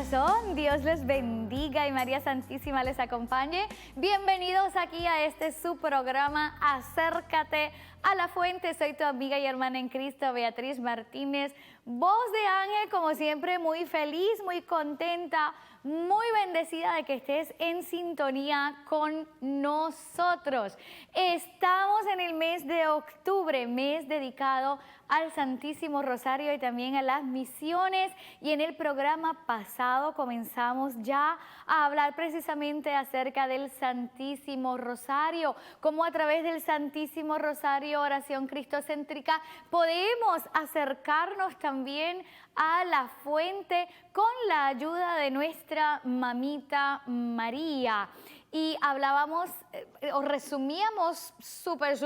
corazón, Dios les bendiga y María Santísima les acompañe. Bienvenidos aquí a este su programa Acércate a la Fuente. Soy tu amiga y hermana en Cristo, Beatriz Martínez, voz de ángel, como siempre muy feliz, muy contenta, muy bendecida de que estés en sintonía con nosotros. Estamos en el mes de octubre, mes dedicado al Santísimo Rosario y también a las misiones, y en el programa pasado comenzamos ya a hablar precisamente acerca del Santísimo Rosario, cómo a través del Santísimo Rosario, oración cristocéntrica, podemos acercarnos también a la fuente con la ayuda de nuestra mamita María. Y hablábamos o resumíamos súper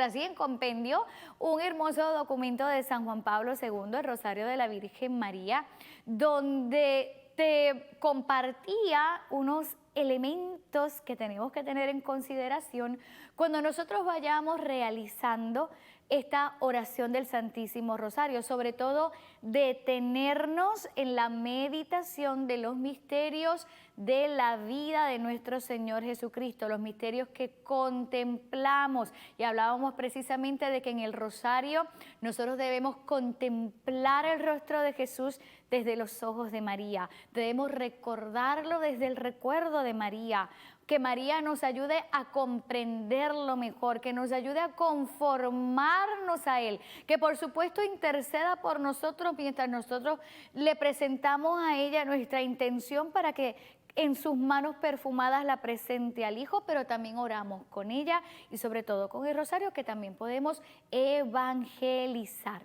así en compendio un hermoso documento de San Juan Pablo II, el Rosario de la Virgen María, donde te compartía unos elementos que tenemos que tener en consideración cuando nosotros vayamos realizando esta oración del Santísimo Rosario, sobre todo detenernos en la meditación de los misterios de la vida de nuestro Señor Jesucristo, los misterios que contemplamos. Y hablábamos precisamente de que en el Rosario nosotros debemos contemplar el rostro de Jesús desde los ojos de María, debemos recordarlo desde el recuerdo de María, que María nos ayude a comprenderlo mejor, que nos ayude a conformarnos a Él, que por supuesto interceda por nosotros mientras nosotros le presentamos a ella nuestra intención para que en sus manos perfumadas la presente al Hijo, pero también oramos con ella y sobre todo con el Rosario, que también podemos evangelizar.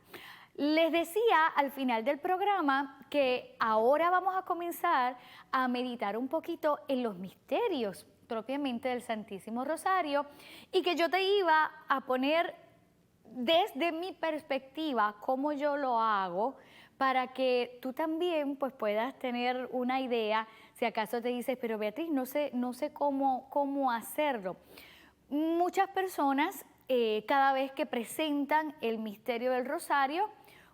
Les decía al final del programa que ahora vamos a comenzar a meditar un poquito en los misterios propiamente del Santísimo Rosario, y que yo te iba a poner desde mi perspectiva cómo yo lo hago, para que tú también pues puedas tener una idea. Si acaso te dices, pero Beatriz, no sé cómo hacerlo. Muchas personas cada vez que presentan el misterio del Rosario,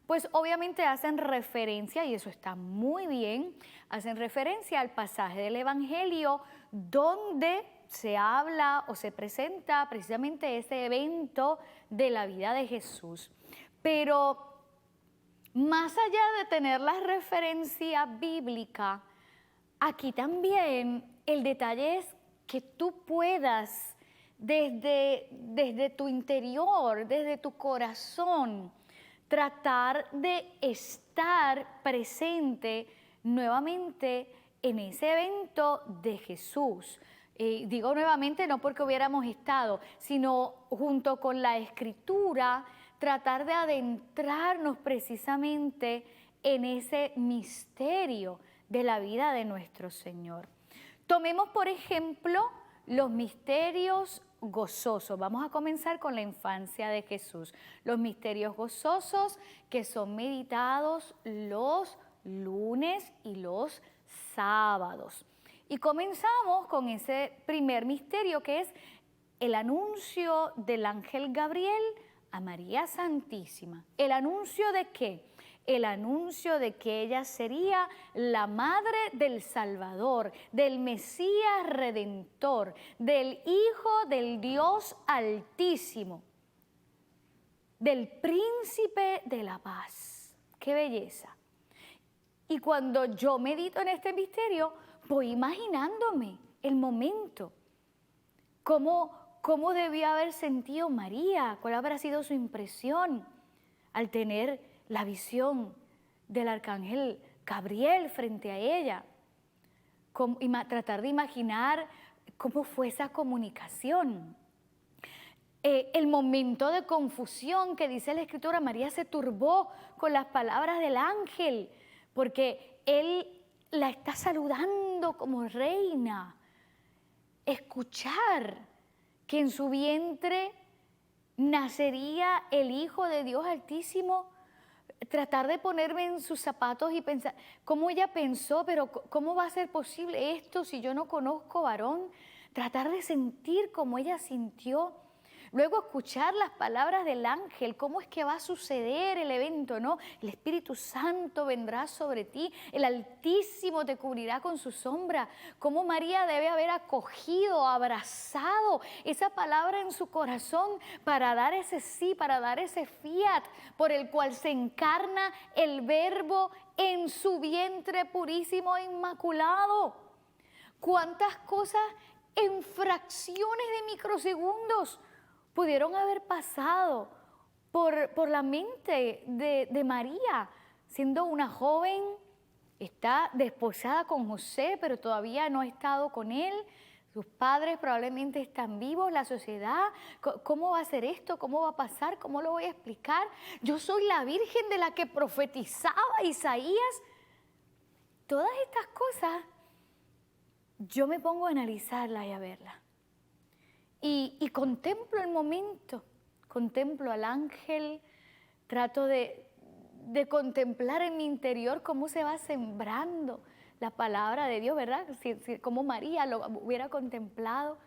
pues obviamente hacen referencia, y eso está muy bien, hacen referencia al pasaje del Evangelio donde se habla o se presenta precisamente ese evento de la vida de Jesús. Pero más allá de tener la referencia bíblica, aquí también el detalle es que tú puedas desde tu interior, desde tu corazón, tratar de estar presente nuevamente en ese evento de Jesús. Digo nuevamente no porque hubiéramos estado, sino junto con la Escritura, tratar de adentrarnos precisamente en ese misterio de la vida de nuestro Señor. Tomemos, por ejemplo, los misterios gozosos. Vamos a comenzar con la infancia de Jesús. Los misterios gozosos que son meditados los lunes y los sábados. Y comenzamos con ese primer misterio, que es el anuncio del ángel Gabriel a María Santísima. ¿El anuncio de qué? El anuncio de que ella sería la madre del Salvador, del Mesías Redentor, del Hijo del Dios Altísimo, del Príncipe de la Paz. ¡Qué belleza! Y cuando yo medito en este misterio, voy imaginándome el momento, cómo debió haber sentido María, cuál habrá sido su impresión al tener la visión del arcángel Gabriel frente a ella, tratar de imaginar cómo fue esa comunicación. El momento de confusión que dice la Escritura, María se turbó con las palabras del ángel, porque él la está saludando como reina. Escuchar que en su vientre nacería el Hijo de Dios Altísimo, tratar de ponerme en sus zapatos y pensar cómo ella pensó, pero cómo va a ser posible esto si yo no conozco varón. Tratar de sentir como ella sintió. Luego escuchar las palabras del ángel, cómo es que va a suceder el evento, ¿no? El Espíritu Santo vendrá sobre ti, el Altísimo te cubrirá con su sombra. Cómo María debe haber acogido, abrazado esa palabra en su corazón para dar ese sí, para dar ese fiat por el cual se encarna el Verbo en su vientre purísimo e inmaculado. ¿Cuántas cosas en fracciones de microsegundos pudieron haber pasado por la mente de María? Siendo una joven, está desposada con José, pero todavía no ha estado con él. Sus padres probablemente están vivos, la sociedad, ¿cómo va a ser esto? ¿Cómo va a pasar? ¿Cómo lo voy a explicar? Yo soy la virgen de la que profetizaba Isaías. Todas estas cosas, yo me pongo a analizarlas y a verlas. Y contemplo el momento, contemplo al ángel, trato de contemplar en mi interior cómo se va sembrando la palabra de Dios, ¿verdad? Como María lo hubiera contemplado.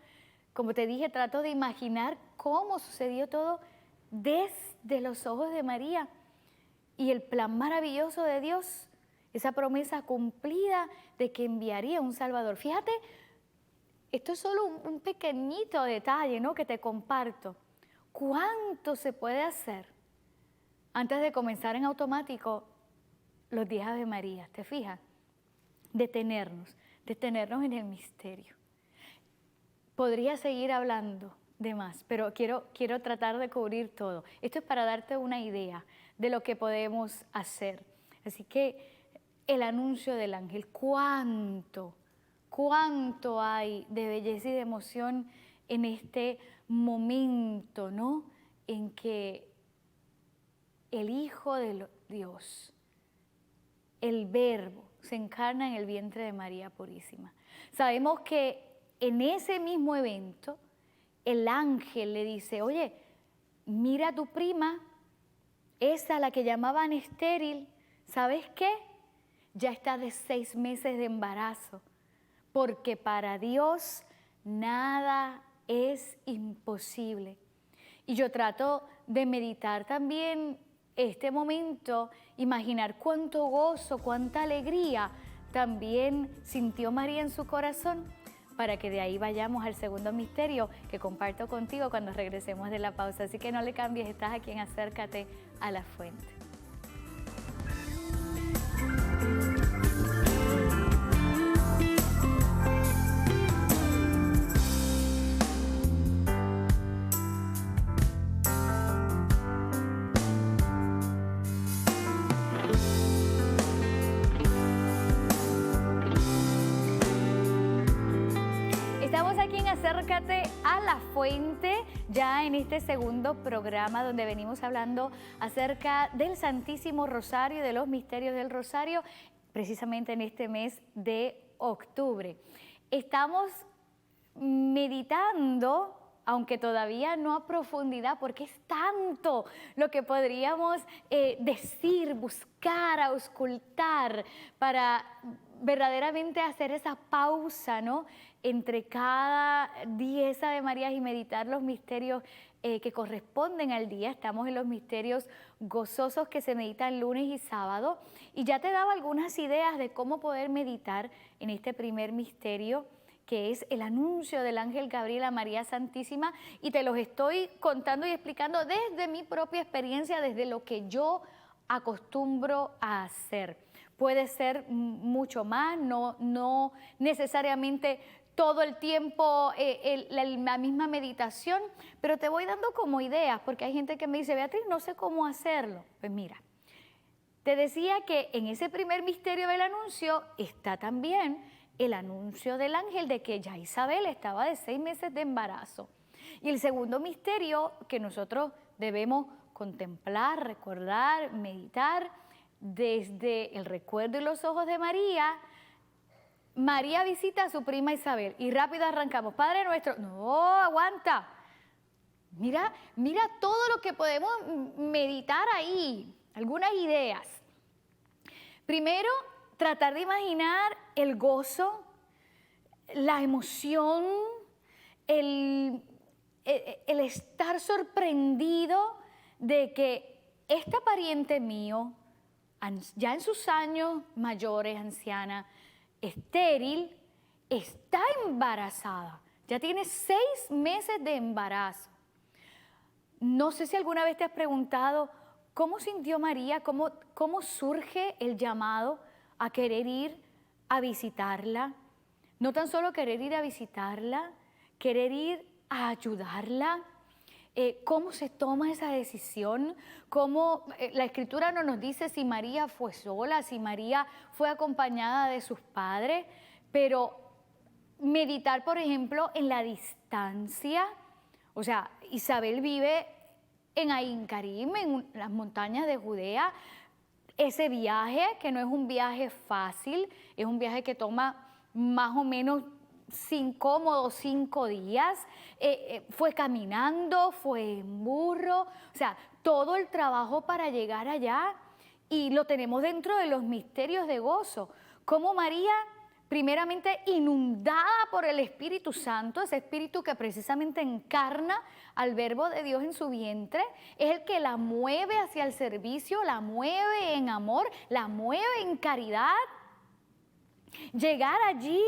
Como te dije, trato de imaginar cómo sucedió todo desde los ojos de María y el plan maravilloso de Dios, esa promesa cumplida de que enviaría un Salvador. Fíjate, esto es solo un pequeñito detalle, ¿no?, que te comparto. ¿Cuánto se puede hacer antes de comenzar en automático los 10 Ave María? ¿Te fijas? Detenernos en el misterio. Podría seguir hablando de más, pero quiero tratar de cubrir todo. Esto es para darte una idea de lo que podemos hacer. Así que el anuncio del ángel, cuánto hay de belleza y de emoción en este momento, ¿no?, en que el Hijo de Dios, el Verbo, se encarna en el vientre de María Purísima. Sabemos que en ese mismo evento, el ángel le dice, oye, mira a tu prima, esa la que llamaban estéril, ¿sabes qué? Ya está de 6 meses de embarazo, porque para Dios nada es imposible. Y yo trato de meditar también este momento, imaginar cuánto gozo, cuánta alegría también sintió María en su corazón, para que de ahí vayamos al segundo misterio que comparto contigo cuando regresemos de la pausa. Así que no le cambies, estás aquí en Acércate a la Fuente. Estamos aquí en Acércate a la Fuente, ya en este segundo programa donde venimos hablando acerca del Santísimo Rosario, de los misterios del Rosario, precisamente en este mes de octubre. Estamos meditando, aunque todavía no a profundidad, porque es tanto lo que podríamos decir, buscar, auscultar, para verdaderamente hacer esa pausa, ¿no?, entre cada 10 Ave Marías y meditar los misterios que corresponden al día. Estamos en los misterios gozosos que se meditan lunes y sábado, y ya te daba algunas ideas de cómo poder meditar en este primer misterio, que es el anuncio del ángel Gabriel a María Santísima, y te los estoy contando y explicando desde mi propia experiencia, desde lo que yo acostumbro a hacer. Puede ser mucho más, no necesariamente todo el tiempo la misma meditación, pero te voy dando como ideas, porque hay gente que me dice, Beatriz, no sé cómo hacerlo. Pues mira, te decía que en ese primer misterio del anuncio está también el anuncio del ángel de que ya Isabel estaba de 6 meses de embarazo. Y el segundo misterio que nosotros debemos contemplar, recordar, meditar, desde el recuerdo y los ojos de María. María visita a su prima Isabel y rápido arrancamos. Padre nuestro, no, aguanta. Mira todo lo que podemos meditar ahí, algunas ideas. Primero, tratar de imaginar el gozo, la emoción, el estar sorprendido de que esta pariente mío, ya en sus años mayores, anciana, estéril, está embarazada. Ya tiene 6 meses de embarazo. No sé si alguna vez te has preguntado cómo sintió María, cómo surge el llamado a querer ir a visitarla. No tan solo querer ir a visitarla, querer ir a ayudarla. ¿Cómo se toma esa decisión? ¿Cómo la Escritura no nos dice si María fue sola, si María fue acompañada de sus padres? Pero meditar, por ejemplo, en la distancia. O sea, Isabel vive en Ain Karim, en las montañas de Judea. Ese viaje, que no es un viaje fácil, es un viaje que toma más o menos cómodos 5 días, fue caminando, fue en burro, o sea, todo el trabajo para llegar allá, y lo tenemos dentro de los misterios de gozo. Como María, primeramente inundada por el Espíritu Santo, ese Espíritu que precisamente encarna al Verbo de Dios en su vientre, es el que la mueve hacia el servicio, la mueve en amor, la mueve en caridad. Llegar allí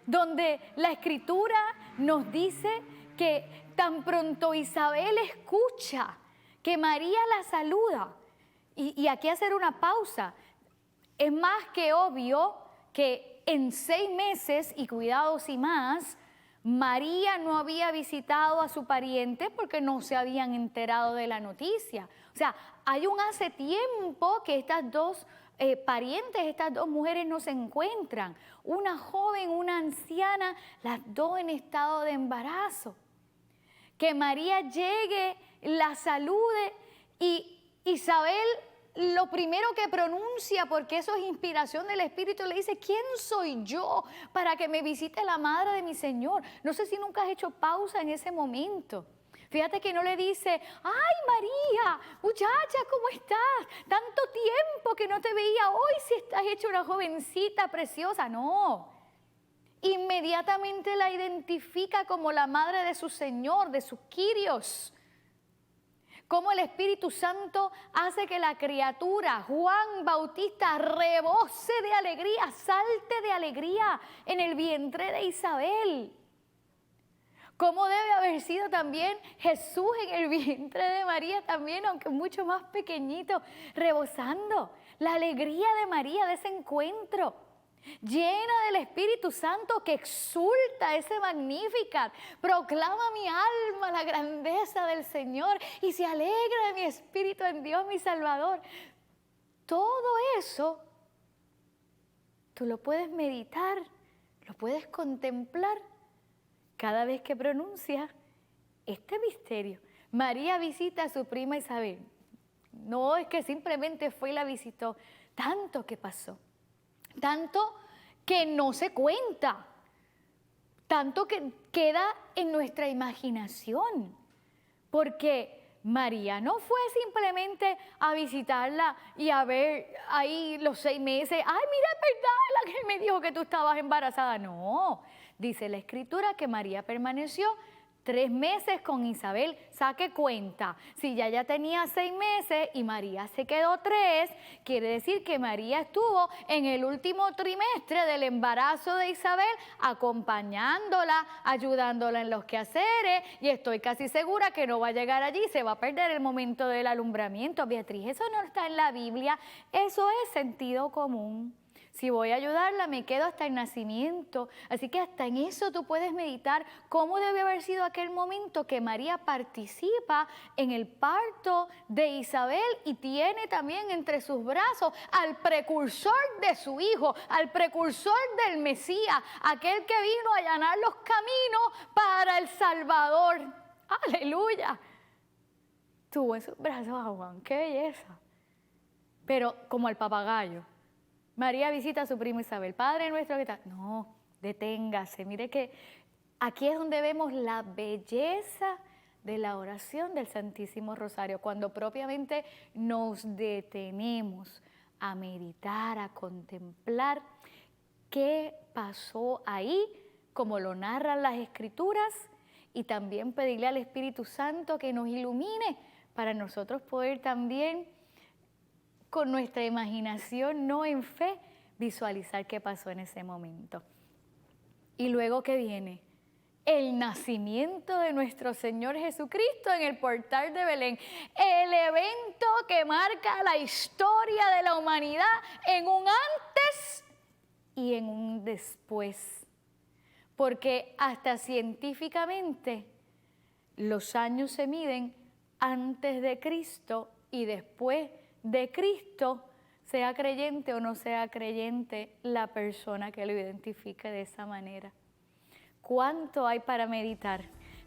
donde la Escritura nos dice que tan pronto Isabel escucha que María la saluda, y aquí hacer una pausa, es más que obvio que en 6 meses, y cuidados y más, María no había visitado a su pariente porque no se habían enterado de la noticia. O sea, hay un hace tiempo que estas dos parientes, estas dos mujeres no se encuentran. Una joven, una anciana, las dos en estado de embarazo. Que María llegue, la salude, y Isabel lo primero que pronuncia, porque eso es inspiración del Espíritu, le dice: ¿quién soy yo para que me visite la madre de mi Señor? No sé si nunca has hecho pausa en ese momento. Fíjate que no le dice: ay María, muchacha, ¿cómo estás? Tanto tiempo que no te veía, hoy si estás hecha una jovencita preciosa. No, inmediatamente la identifica como la madre de su Señor, de su Kyrios. Cómo el Espíritu Santo hace que la criatura, Juan Bautista, rebose de alegría, salte de alegría en el vientre de Isabel. Cómo debe haber sido también Jesús en el vientre de María también, aunque mucho más pequeñito, rebosando la alegría de María de ese encuentro. Llena del Espíritu Santo que exulta ese Magnificat, proclama mi alma la grandeza del Señor y se alegra de mi espíritu en Dios mi Salvador. Todo eso tú lo puedes meditar, lo puedes contemplar cada vez que pronuncias este misterio. María visita a su prima Isabel. No es que simplemente fue y la visitó, tanto que pasó. Tanto que no se cuenta, tanto que queda en nuestra imaginación, porque María no fue simplemente a visitarla y a ver ahí los 6 meses, ay, mira, es verdad, la que me dijo que tú estabas embarazada. No, dice la Escritura que María permaneció 3 meses con Isabel. Saque cuenta, si ya tenía 6 meses y María se quedó 3, quiere decir que María estuvo en el último trimestre del embarazo de Isabel, acompañándola, ayudándola en los quehaceres, y estoy casi segura que no va a llegar allí, se va a perder el momento del alumbramiento. Beatriz, eso no está en la Biblia, eso es sentido común. Si voy a ayudarla, me quedo hasta el nacimiento. Así que hasta en eso tú puedes meditar cómo debe haber sido aquel momento que María participa en el parto de Isabel y tiene también entre sus brazos al precursor de su hijo, al precursor del Mesías, aquel que vino a allanar los caminos para el Salvador. ¡Aleluya! Tuvo en sus brazos a Juan, ¡qué belleza! Pero como el papagayo. María visita a su primo Isabel. Padre nuestro que está. No, deténgase. Mire que aquí es donde vemos la belleza de la oración del Santísimo Rosario, cuando propiamente nos detenemos a meditar, a contemplar qué pasó ahí, como lo narran las Escrituras, y también pedirle al Espíritu Santo que nos ilumine para nosotros poder también con nuestra imaginación, no en fe, visualizar qué pasó en ese momento. Y luego, ¿qué viene? El nacimiento de nuestro Señor Jesucristo en el portal de Belén. El evento que marca la historia de la humanidad en un antes y en un después. Porque hasta científicamente los años se miden antes de Cristo y después de Cristo, sea creyente o no sea creyente la persona que lo identifique de esa manera. ¿Cuánto hay para meditar?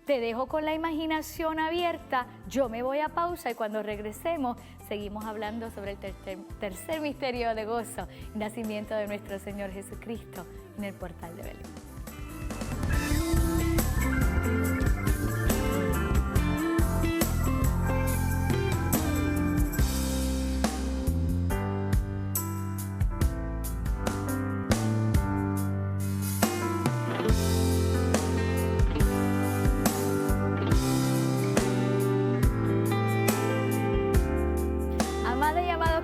Te dejo con la imaginación abierta, yo me voy a pausa y cuando regresemos seguimos hablando sobre el tercer misterio de gozo, el nacimiento de nuestro Señor Jesucristo en el portal de Belén.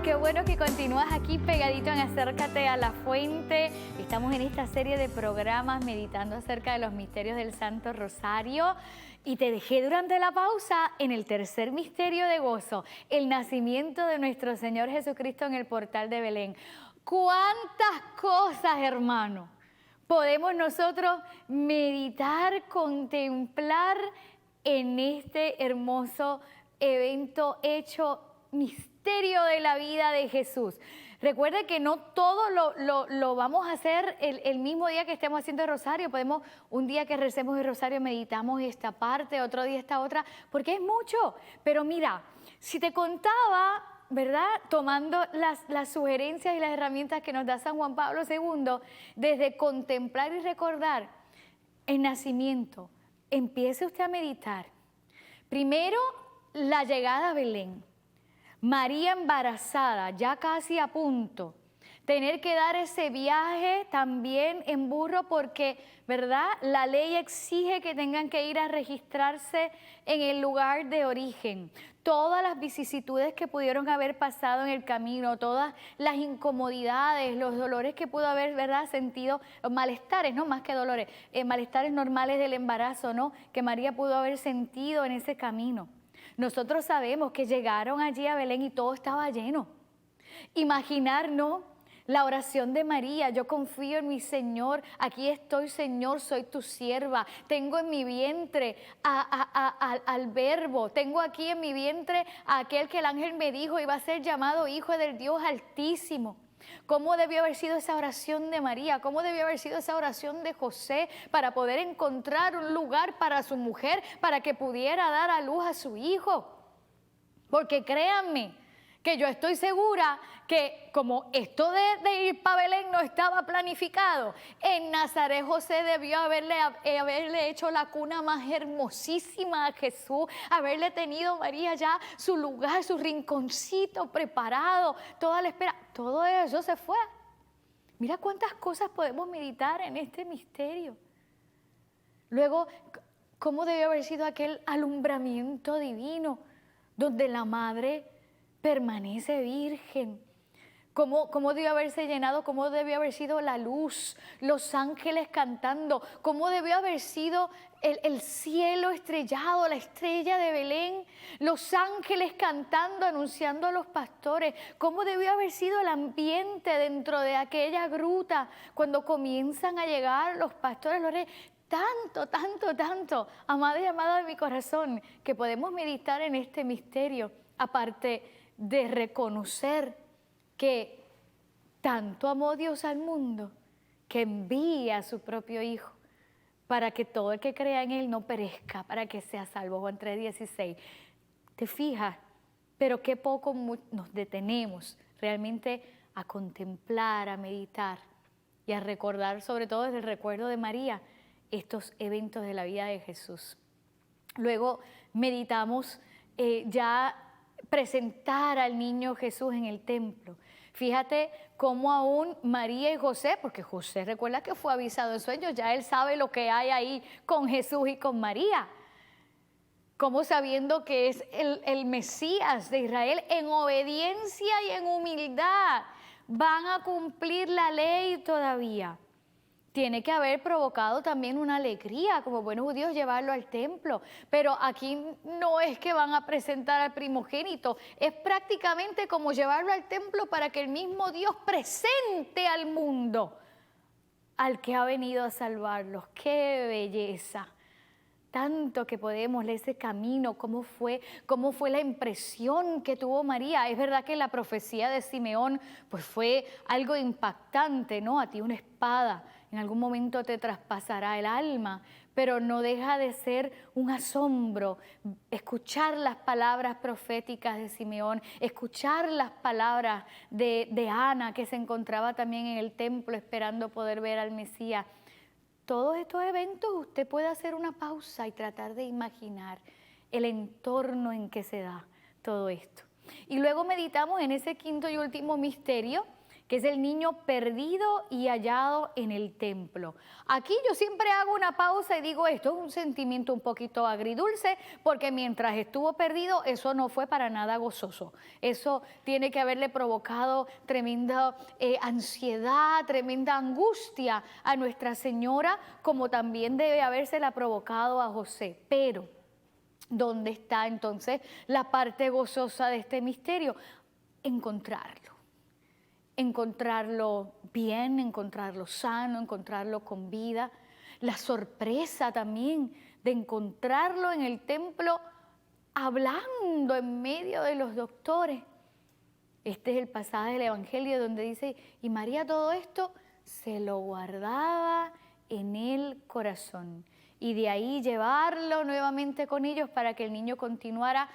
Qué bueno que continúas aquí pegadito en Acércate a la Fuente. Estamos en esta serie de programas meditando acerca de los misterios del Santo Rosario y te dejé durante la pausa en el tercer misterio de gozo, el nacimiento de nuestro Señor Jesucristo en el portal de Belén. ¿Cuántas cosas, hermano, podemos nosotros meditar, contemplar en este hermoso evento hecho misterio de la vida de Jesús? Recuerde que no todo lo vamos a hacer el mismo día que estemos haciendo el rosario. Podemos, un día que recemos el rosario, meditamos esta parte, otro día esta otra, porque es mucho. Pero mira, si te contaba, ¿verdad? Tomando las sugerencias y las herramientas que nos da San Juan Pablo II, desde contemplar y recordar el nacimiento, empiece usted a meditar. Primero, la llegada a Belén. María embarazada, ya casi a punto. Tener que dar ese viaje también en burro porque, ¿verdad? La ley exige que tengan que ir a registrarse en el lugar de origen. Todas las vicisitudes que pudieron haber pasado en el camino, todas las incomodidades, los dolores que pudo haber, ¿verdad? Sentido, los malestares, no más que dolores, malestares normales del embarazo, ¿no? Que María pudo haber sentido en ese camino. Nosotros sabemos que llegaron allí a Belén y todo estaba lleno. Imaginarnos la oración de María: yo confío en mi Señor, aquí estoy, Señor, soy tu sierva. Tengo en mi vientre al Verbo, tengo aquí en mi vientre a aquel que el ángel me dijo iba a ser llamado Hijo del Dios Altísimo. ¿Cómo debió haber sido esa oración de María? ¿Cómo debió haber sido esa oración de José para poder encontrar un lugar para su mujer, para que pudiera dar a luz a su hijo? Porque créanme que yo estoy segura que como esto de ir para Belén no estaba planificado, en Nazaret José debió haberle hecho la cuna más hermosísima a Jesús, haberle tenido María ya su lugar, su rinconcito preparado, toda la espera. Todo eso se fue. Mira cuántas cosas podemos meditar en este misterio. Luego, ¿cómo debió haber sido aquel alumbramiento divino donde la madre permanece virgen? ¿Cómo debió haberse llenado? ¿Cómo debió haber sido la luz? Los ángeles cantando. ¿Cómo debió haber sido el cielo estrellado, la estrella de Belén? Los ángeles cantando, anunciando a los pastores. ¿Cómo debió haber sido el ambiente dentro de aquella gruta cuando comienzan a llegar los pastores, los reyes? Tanto, amada y amada de mi corazón, que podemos meditar en este misterio, aparte de reconocer que tanto amó Dios al mundo que envía a su propio Hijo para que todo el que crea en Él no perezca, para que sea salvo. Juan 3:16. ¿Te fijas? Pero qué poco nos detenemos realmente a contemplar, a meditar y a recordar, sobre todo desde el recuerdo de María, estos eventos de la vida de Jesús. Luego meditamos ya presentar al niño Jesús en el templo. Fíjate cómo aún María y José, porque José recuerda que fue avisado en sueños, ya él sabe lo que hay ahí con Jesús y con María. Como sabiendo que es el Mesías de Israel, en obediencia y en humildad, van a cumplir la ley todavía. Tiene que haber provocado también una alegría, como buenos judíos, llevarlo al templo. Pero aquí no es que van a presentar al primogénito, es prácticamente como llevarlo al templo para que el mismo Dios presente al mundo al que ha venido a salvarlos. ¡Qué belleza! Tanto que podemos leer ese camino, cómo fue la impresión que tuvo María. Es verdad que la profecía de Simeón pues fue algo impactante, ¿no? A ti una espada en algún momento te traspasará el alma, pero no deja de ser un asombro escuchar las palabras proféticas de Simeón, escuchar las palabras de Ana, que se encontraba también en el templo esperando poder ver al Mesías. Todos estos eventos usted puede hacer una pausa y tratar de imaginar el entorno en que se da todo esto. Y luego meditamos en ese quinto y último misterio, que es el niño perdido y hallado en el templo. Aquí yo siempre hago una pausa y digo, esto es un sentimiento un poquito agridulce, porque mientras estuvo perdido, eso no fue para nada gozoso. Eso tiene que haberle provocado tremenda ansiedad, tremenda angustia a Nuestra Señora, como también debe habérsela provocado a José. Pero, ¿dónde está entonces la parte gozosa de este misterio? Encontrarlo bien, encontrarlo sano, encontrarlo con vida. La sorpresa también de encontrarlo en el templo hablando en medio de los doctores. Este es el pasaje del Evangelio donde dice, y María todo esto se lo guardaba en el corazón. Y de ahí llevarlo nuevamente con ellos para que el niño continuara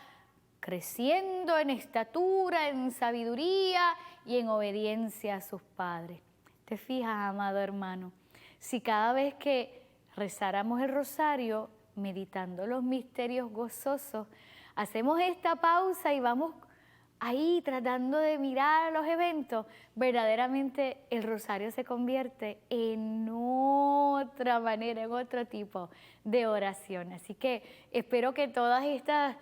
creciendo en estatura, en sabiduría y en obediencia a sus padres. ¿Te fijas, amado hermano? Si cada vez que rezáramos el rosario, meditando los misterios gozosos, hacemos esta pausa y vamos ahí tratando de mirar los eventos, verdaderamente el rosario se convierte en otra manera, en otro tipo de oración. Así que espero que todas estas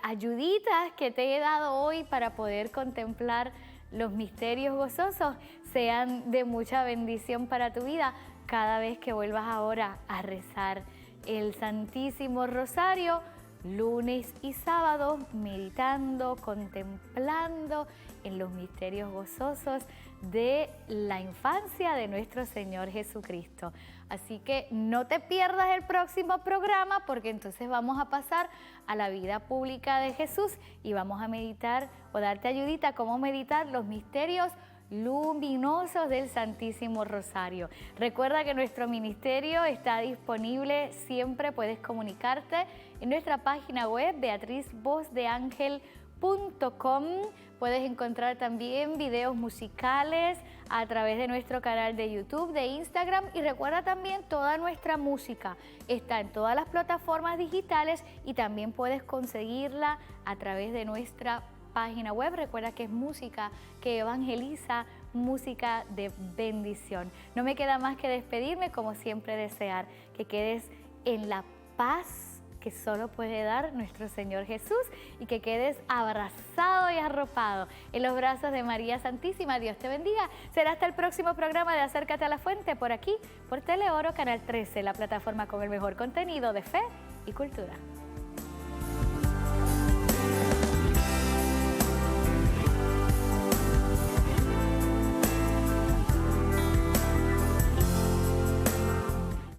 ayuditas que te he dado hoy para poder contemplar los misterios gozosos sean de mucha bendición para tu vida cada vez que vuelvas ahora a rezar el Santísimo Rosario, lunes y sábado, meditando, contemplando en los misterios gozosos de la infancia de nuestro Señor Jesucristo. Así que no te pierdas el próximo programa, porque entonces vamos a pasar a la vida pública de Jesús y vamos a meditar o darte ayudita cómo meditar los misterios luminosos del Santísimo Rosario. Recuerda que nuestro ministerio está disponible siempre, puedes comunicarte en nuestra página web beatrizvozdeangel.com. Puedes encontrar también videos musicales a través de nuestro canal de YouTube, de Instagram, y recuerda también toda nuestra música está en todas las plataformas digitales y también puedes conseguirla a través de nuestra página web. Recuerda que es música que evangeliza, música de bendición. No me queda más que despedirme, como siempre desear que quedes en la paz que solo puede dar nuestro Señor Jesús y que quedes abrazado y arropado en los brazos de María Santísima. Dios te bendiga. Será hasta el próximo programa de Acércate a la Fuente por aquí, por Teleoro Canal 13, la plataforma con el mejor contenido de fe y cultura.